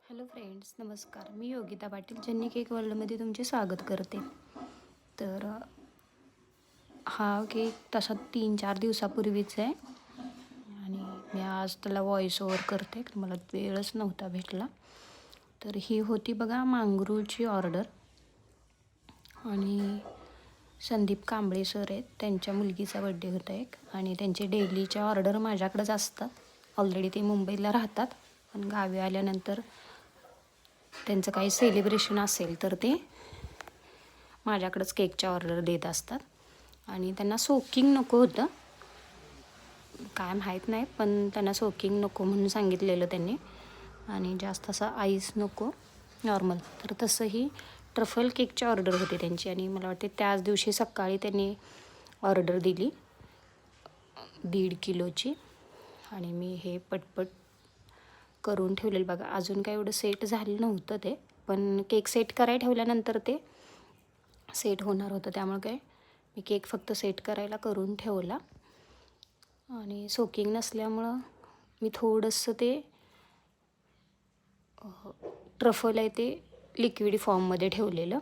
Hello friends, नमस्कार. मी योगिता पाटील जन्नी cake वर्ल्डमध्ये तुमचे स्वागत करते. तर हा केक तसा 3-4 दिवसापूर्वीच आहे आणि मी आज त्याला व्हॉइस ओव्हर करते, मला वेळच नव्हता भेटला. तर ही होती बघा मांगरूळची ऑर्डर आणि संदीप कांबळे सर आहेत, त्यांच्या मुलगीचा बड्डे होता एक आणि त्यांचे डेलीच्या ऑर्डर माझ्याकडेच असतात. ऑलरेडी ते मुंबईला राहतात, पण गावी आल्यानंतर त्यांचं काही सेलिब्रेशन असेल तर ते माझ्याकडेच केकच्या ऑर्डर देत असतात. आणि त्यांना सोकिंग नको होतं, काय माहीत नाही, पण त्यांना सोकिंग नको म्हणून सांगितलेलं त्यांनी आणि जास्त असा आईस नको, नॉर्मल. तर तसंही ट्रफल केकची ऑर्डर होती त्यांची आणि मला वाटते त्याच दिवशी सकाळी त्यांनी ऑर्डर दिली 1.5 किलोची आणि मी हे पटपट करून ठेवलेलं बघा. अजून काय एवढं सेट झालं नव्हतं ते, पण केक सेट करायला ठेवल्यानंतर ते सेट होणार होतं, त्यामुळे काय मी केक फक्त सेट करायला करून ठेवला. आणि सोकिंग नसल्यामुळं मी थोडंसं ते ट्रफल आहे ते लिक्विड फॉर्ममध्ये ठेवलेलं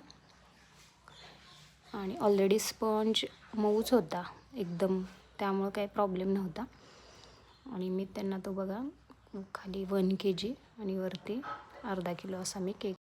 आणि ऑलरेडी स्पंज मऊच होता एकदम, त्यामुळं काही प्रॉब्लेम नव्हता. आणि मी त्यांना तो बघा खाली 1 kg आणि वरती अर्धा किलो असा मी केक